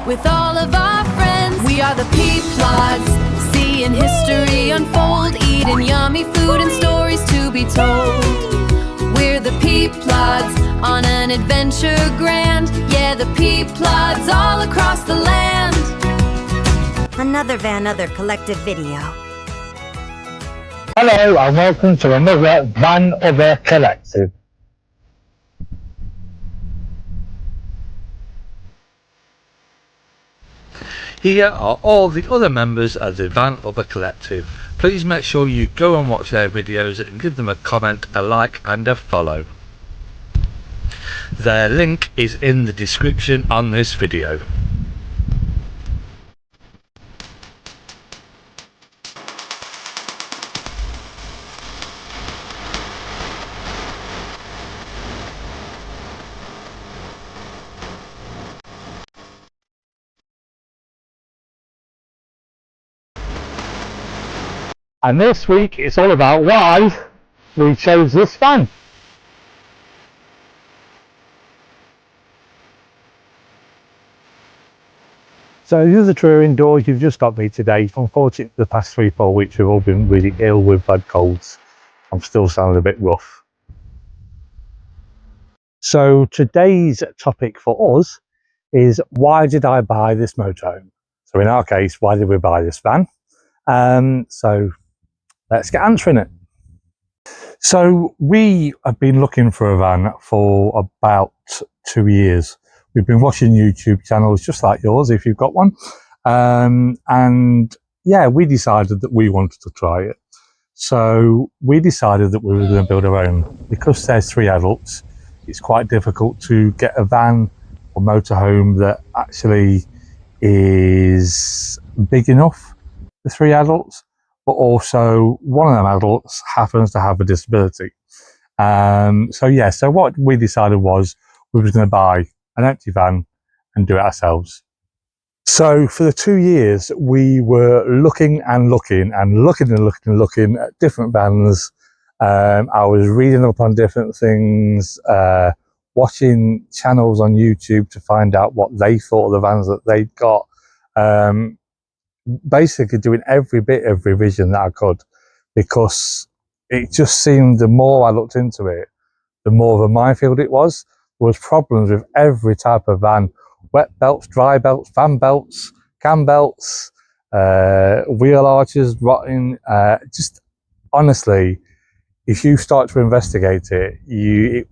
with all of our friends. We are the P-Plods, seeing history unfold, eating yummy food and stories to be told. We're the P-Plods on an adventure grand. Yeah, the P-Plods all across the land. Another Van Other collective video. Hello and welcome to another Van Other Collective. Here are all the other members of the Van Other Collective. Please make sure you go and watch their videos and give them a comment, a like and a follow. Their link is in the description on this video. And this week it's all about why we chose this van. So the other true indoors, you've just got me today. Unfortunately, the past 3-4 weeks we've all been really ill with bad colds. I'm still sounding a bit rough. So today's topic for us is, why did I buy this motorhome? So in our case, why did we buy this van? So let's get answering it. So we have been looking for a van for about 2 years. We've been watching YouTube channels just like yours, if you've got one. And yeah, we decided that we wanted to try it. So we decided that we were going to build our own. Because there's 3 adults, it's quite difficult to get a van or motorhome that actually is big enough for 3 adults. But also one of them adults happens to have a disability. So what we decided was we were going to buy an empty van and do it ourselves. So for the 2 years we were looking at different vans. I was reading up on different things, watching channels on YouTube to find out what they thought of the vans that they'd got. Basically doing every bit of revision that I could, because it just seemed, the more I looked into it, the more of a minefield it was. There was problems with every type of van: wet belts, dry belts, fan belts, cam belts, wheel arches rotting. Just honestly, if you start to investigate it, it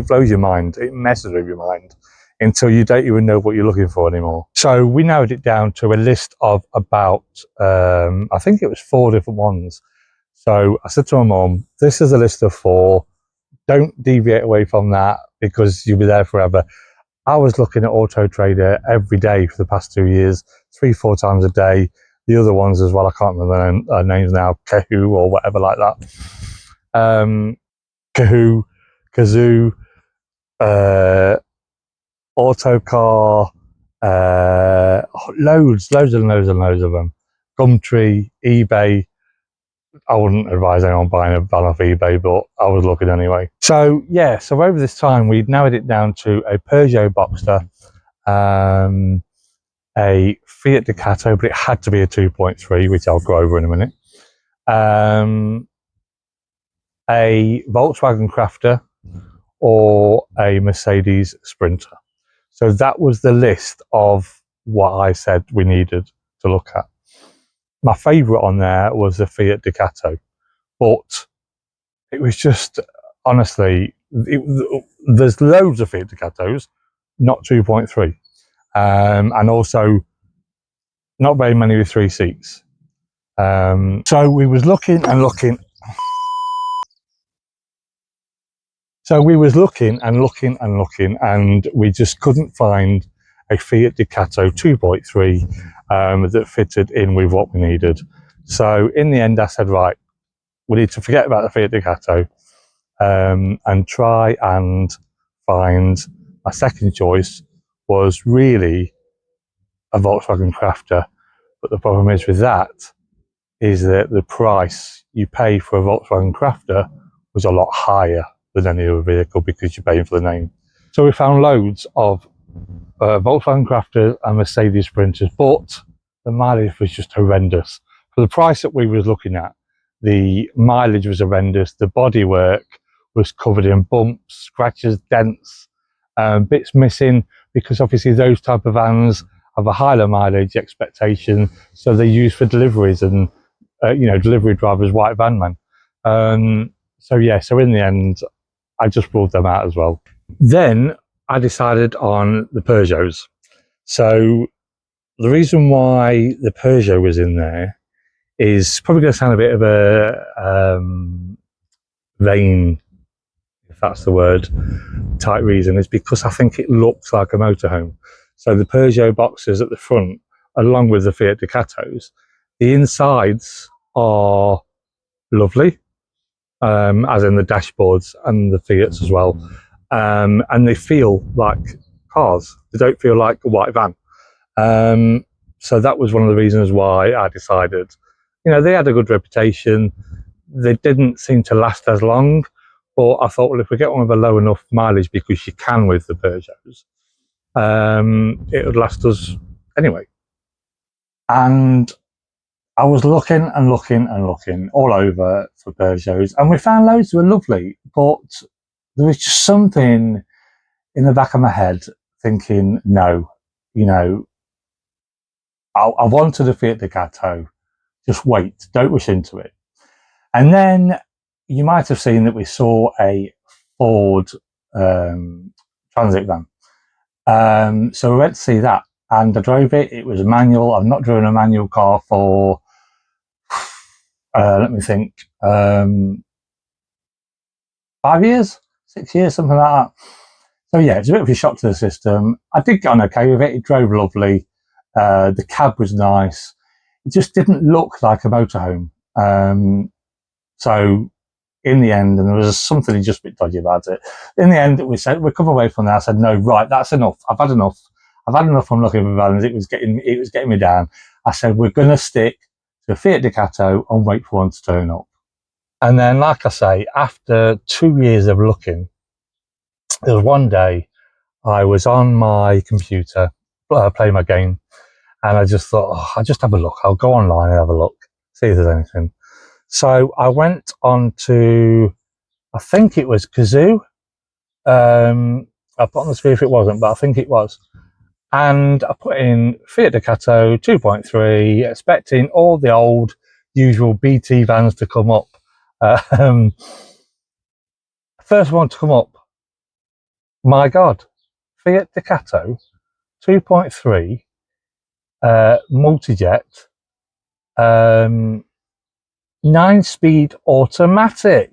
blows your mind. It messes with your mind until you don't even know what you're looking for anymore. So we narrowed it down to a list of about, I think it was 4 different ones. So I said to my mum, this is a list of 4. Don't deviate away from that because you'll be there forever. I was looking at Auto Trader every day for the past 2 years, 3-4 times a day. The other ones as well, I can't remember their names now, Kahoo or whatever like that. Kahoo, Kazoo, Autocar, loads of them. Gumtree, eBay. I wouldn't advise anyone buying a van off eBay, but I was looking anyway. So yeah, so over this time we narrowed it down to a Peugeot Boxster, a Fiat Ducato, but it had to be a 2.3, which I'll go over in a minute, a Volkswagen Crafter, or a Mercedes Sprinter. So that was the list of what I said we needed to look at. My favourite on there was the Fiat Ducato, but it was just, honestly, there's loads of Fiat Ducatos, not 2.3, and also not very many with 3 seats. So we was looking, and we just couldn't find a Fiat Ducato 2.3 that fitted in with what we needed. So in the end I said, right, we need to forget about the Fiat Ducato and try and find, my second choice was really a Volkswagen Crafter. But the problem is with that is that the price you pay for a Volkswagen Crafter was a lot higher than any other vehicle because you're paying for the name. So we found loads of Volkswagen Crafters and Mercedes Sprinters, but the mileage was just horrendous. For the price that we was looking at, the mileage was horrendous. The bodywork was covered in bumps, scratches, dents, bits missing, because obviously those type of vans have a higher mileage expectation, so they're used for deliveries and delivery drivers, white van man. So in the end, I just ruled them out as well. Then I decided on the Peugeots. So the reason why the Peugeot was in there is probably going to sound a bit of a vain, if that's the word, type reason, is because I think it looks like a motorhome. So the Peugeot boxes at the front, along with the Fiat Ducatos, the insides are lovely, as in the dashboards and the Fiats as well, and they feel like cars. They don't feel like a white van. So that was one of the reasons why I decided. They had a good reputation. They didn't seem to last as long, but I thought, well, if we get one with a low enough mileage, because you can with the Peugeots, it would last us anyway. And I was looking and looking and looking all over for Peugeots, and we found loads that were lovely, but there was just something in the back of my head thinking, no, I wanted a Fiat Ducato. Just wait, don't rush into it. And then you might have seen that we saw a Ford Transit van. So we went to see that, and I drove it. It was a manual. I've not driven a manual car for, let me think, 5 years, 6 years, something like that. So yeah, it's a bit of a shock to the system. I did get on okay with it. It drove lovely. The cab was nice. It just didn't look like a motorhome. So in the end, and there was something just a bit dodgy about it. In the end, we said, we'll come away from there. I said, no, right, that's enough. I've had enough. I'm looking for vans. It was getting me down. I said, we're going to stick to a Fiat Ducato and wait for one to turn up. And then, like I say, after 2 years of looking, there was one day I was on my computer playing my game, and I just thought, I'll just have a look. I'll go online and have a look, see if there's anything. So I went on to, I think it was Kazoo. I put on the screen if it wasn't, but I think it was. And I put in Fiat Ducato 2.3, expecting all the old usual BT vans to come up. First one to come up, my God, Fiat Ducato 2.3, MultiJet, 9-speed automatic.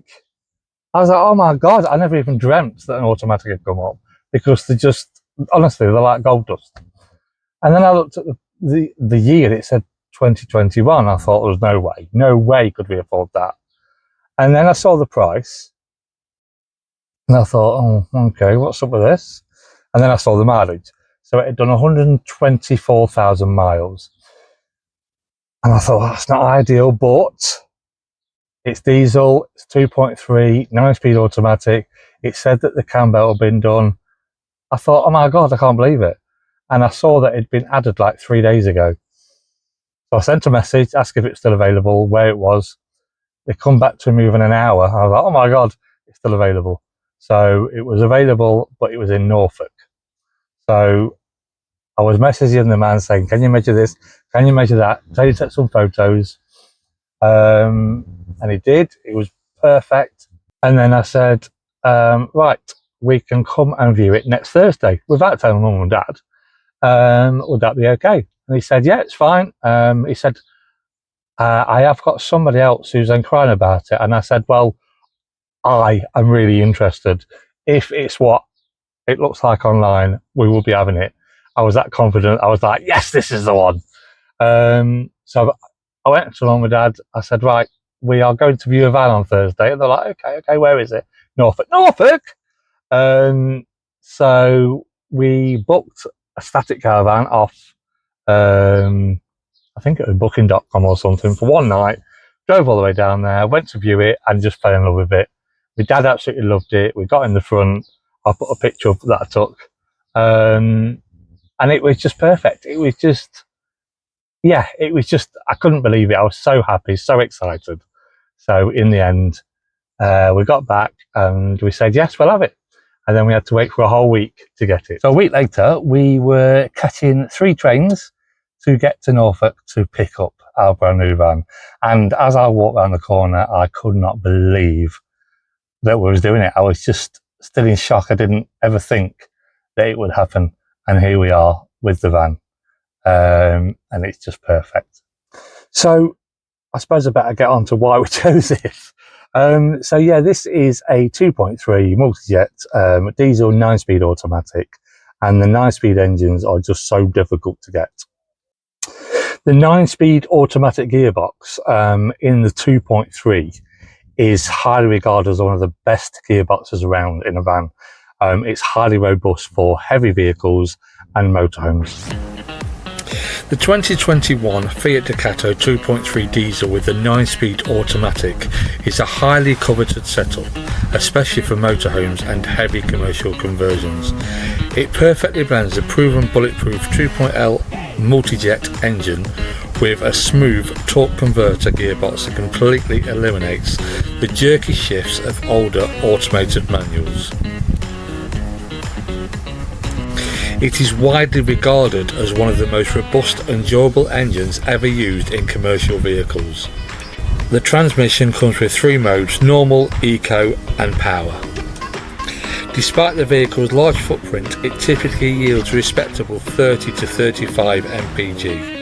I was like, oh my God, I never even dreamt that an automatic had come up, because they're just, honestly, they're like gold dust. And then I looked at the year, it said 2021. I thought, there's no way could we afford that. And then I saw the price, and I thought, oh, okay, what's up with this? And then I saw the mileage. So it had done 124,000 miles. And I thought, that's not ideal, but it's diesel, it's 2.3, 9-speed automatic. It said that the cam belt had been done. I thought, oh my God, I can't believe it. And I saw that it'd been added like 3 days ago. So I sent a message, asked if it's still available, where it was. They come back to me within an hour. I was like, oh my God, it's still available. So it was available, but it was in Norfolk. So I was messaging the man saying, can you measure this? Can you measure that? Can you take some photos? And he did. It was perfect. And then I said, right, we can come and view it next Thursday, without telling mum and dad. Would that be okay? And he said, yeah, it's fine. He said, I have got somebody else who's inquiring about it. And I said, well, I am really interested. If it's what it looks like online, we will be having it. I was that confident. I was like, yes, this is the one. So I went to mum and dad. I said, right, we are going to view a van on Thursday. And they're like, okay, where is it? Norfolk. So we booked a static caravan off, I think it was booking.com or something, for one night. Drove all the way down there, went to view it, and just fell in love with it. My dad absolutely loved it. We got in the front. I put a picture up that I took and it was just perfect. It was just, yeah, it was just, I couldn't believe it. I was so happy, so excited. So in the end, we got back and we said, yes, we'll have it. And then we had to wait for a whole week to get it. So a week later, we were catching 3 trains to get to Norfolk to pick up our brand new van. And as I walked around the corner, I could not believe that we was doing it. I was just still in shock. I didn't ever think that it would happen. And here we are with the van. And it's just perfect. So I suppose I better get on to why we chose this. So yeah, this is a 2.3 MultiJet diesel 9-speed automatic, and the 9-speed engines are just so difficult to get. The 9-speed automatic gearbox in the 2.3 is highly regarded as one of the best gearboxes around in a van. It's highly robust for heavy vehicles and motorhomes. The 2021 Fiat Ducato 2.3 diesel with the 9-speed automatic is a highly coveted setup, especially for motorhomes and heavy commercial conversions. It perfectly blends the proven bulletproof 2.L MultiJet engine with a smooth torque converter gearbox that completely eliminates the jerky shifts of older automated manuals. It is widely regarded as one of the most robust and durable engines ever used in commercial vehicles. The transmission comes with 3 modes: normal, eco and power. Despite the vehicle's large footprint, it typically yields a respectable 30 to 35 mpg.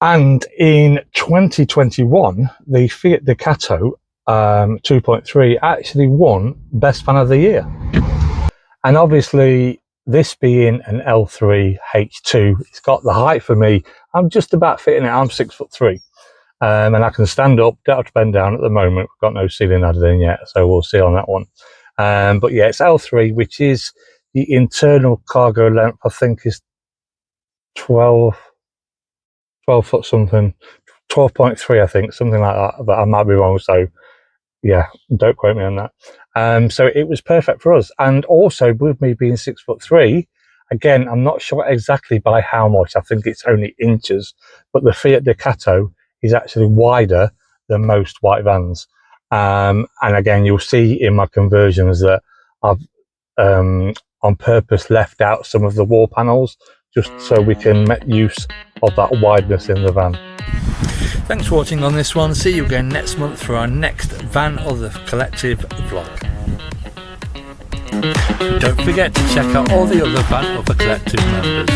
And in 2021, the Fiat Ducato 2.3 actually won Best Van of the Year. And obviously, this being an L3 H2, it's got the height for me. I'm just about fitting it. I'm 6'3", and I can stand up, don't have to bend down at the moment. We've got no ceiling added in yet, so we'll see on that one. But yeah, it's L3, which is the internal cargo length, I think is 12 foot something, 12.3 I think, something like that, but I might be wrong, so yeah, don't quote me on that. So it was perfect for us, and also with me being 6'3", again, I'm not sure exactly by how much, I think it's only inches, but the Fiat Ducato is actually wider than most white vans. And again, you'll see in my conversions that I've on purpose left out some of the wall panels just so we can make use of that wideness in the van. Thanks for watching on this one. See you again next month for our next Van of the Collective vlog. Don't forget to check out all the other Van of the Collective members.